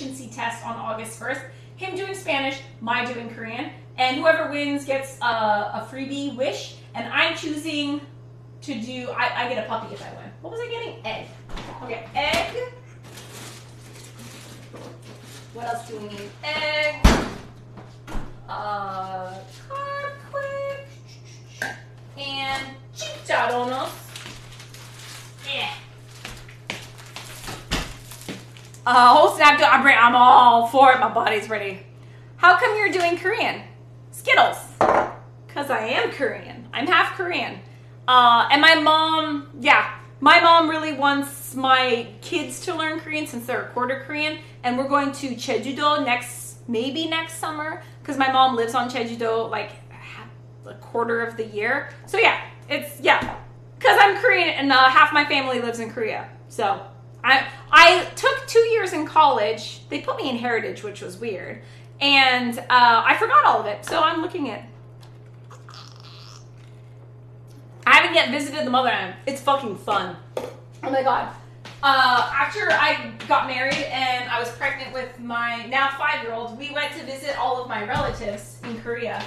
proficiency test on August 1st. Him doing Spanish, my doing Korean. And whoever wins gets a freebie wish. And I'm choosing to do, I get a puppy if I win. What was I getting? Egg. Okay, egg. What else do we need? Egg. Carb quick. And chicharrones. Yeah. Whole snack. I'm all for it. My body's ready. How come you're doing Korean? Skittles. Because I am Korean. I'm half Korean. And my mom, my mom really wants my kids to learn Korean since they're a quarter Korean. And we're going to Jeju-do maybe next summer. Because my mom lives on Jeju-do like a quarter of the year. So because I'm Korean and half my family lives in Korea. So I took 2 years in college. They put me in Heritage, which was weird. And I forgot all of it. So I'm looking at... I haven't yet visited the motherland. It's fucking fun. Oh my god. After I got married and I was pregnant with my now 5-year-old, we went to visit all of my relatives in Korea.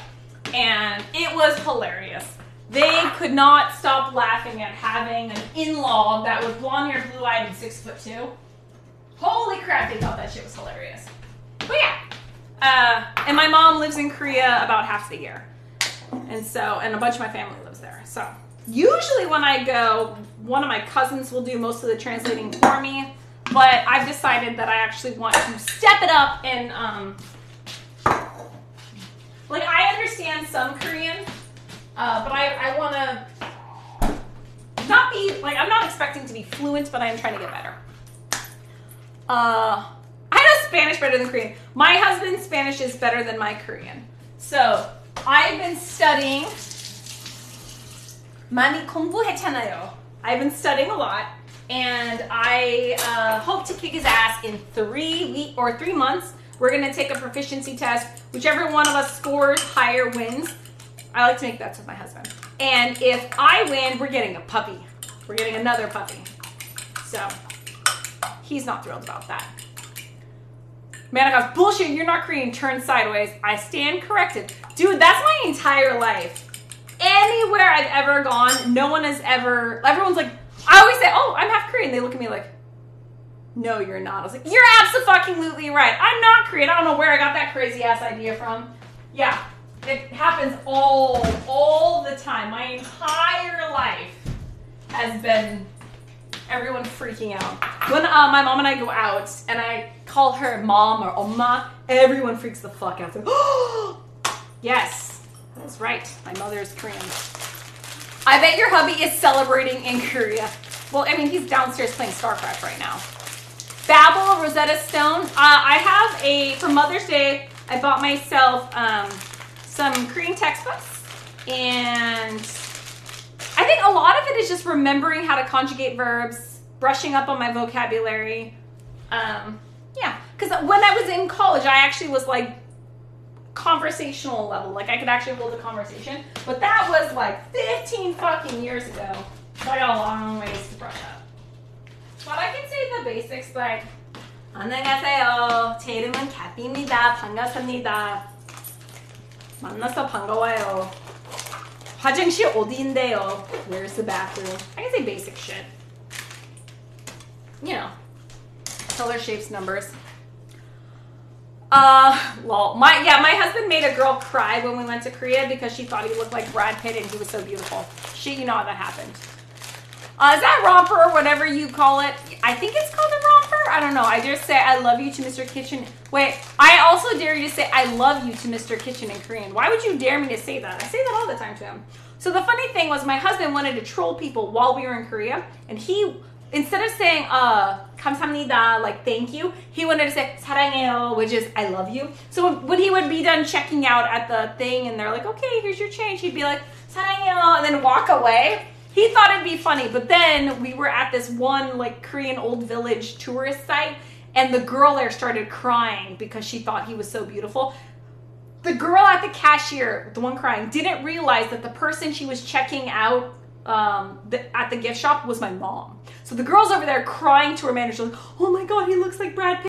And it was hilarious. They could not stop laughing at having an in-law that was blonde-haired, blue-eyed, and 6'2". Holy crap, they thought that shit was hilarious. But yeah. And my mom lives in Korea about half the year. And a bunch of my family lives there. So usually when I go, one of my cousins will do most of the translating for me. But I've decided that I actually want to step it up and, I understand some Korean, but I want to not be, I'm not expecting to be fluent, but I am trying to get better. I know Spanish better than Korean. My husband's Spanish is better than my Korean. So I've been studying. 많이 공부했잖아요. I've been studying a lot, and I hope to kick his ass in 3 months. We're going to take a proficiency test. Whichever one of us scores higher wins. I like to make bets with my husband. And if I win, we're getting a puppy. We're getting another puppy. So he's not thrilled about that. Man, I goes, bullshit, you're not Korean, turn sideways. I stand corrected. Dude, that's my entire life. Anywhere I've ever gone, no one has ever, everyone's like, I always say, oh, I'm half Korean. They look at me like, no, you're not. I was like, you're absolutely right. I'm not Korean. I don't know where I got that crazy ass idea from. Yeah, it happens all the time. My entire life has been everyone freaking out. When my mom and I go out and I call her mom or oma, everyone freaks the fuck out. Like, oh, yes, that's right. My mother is Korean. I bet your hubby is celebrating in Korea. Well, I mean, he's downstairs playing StarCraft right now. Babel Rosetta Stone. I have for Mother's Day, I bought myself some Korean textbooks. And I think a lot of it is just remembering how to conjugate verbs, brushing up on my vocabulary. Yeah, because when I was in college, I actually was like conversational level. I could actually hold a conversation. But that was like 15 fucking years ago. So I got a long ways to brush up. But I can say the basics like 안녕하세요. 제 이름은 갓입니다. 반갑습니다. 만나서 반가워요. 화장실 어디인데요? Where's the bathroom? I can say basic shit. You know, color, shapes, numbers. Lol. My husband made a girl cry when we went to Korea because she thought he looked like Brad Pitt and he was so beautiful. Shit, you know how that happened. Is that romper or whatever you call it? I think it's called a romper. I don't know. I dare say I love you to Mr. Kitchen. Wait, I also dare you to say I love you to Mr. Kitchen in Korean. Why would you dare me to say that? I say that all the time to him. So the funny thing was my husband wanted to troll people while we were in Korea. And he, instead of saying 감사합니다, like thank you, he wanted to say 사랑해요, which is I love you. So when he would be done checking out at the thing and they're like, okay, here's your change, he'd be like 사랑해요, and then walk away. He thought it'd be funny, but then we were at this one Korean old village tourist site and the girl there started crying because she thought he was so beautiful. The girl at the cashier, the one crying, didn't realize that the person she was checking out at the gift shop was my mom. So the girl's over there crying to her manager like, oh my God, he looks like Brad Pitt.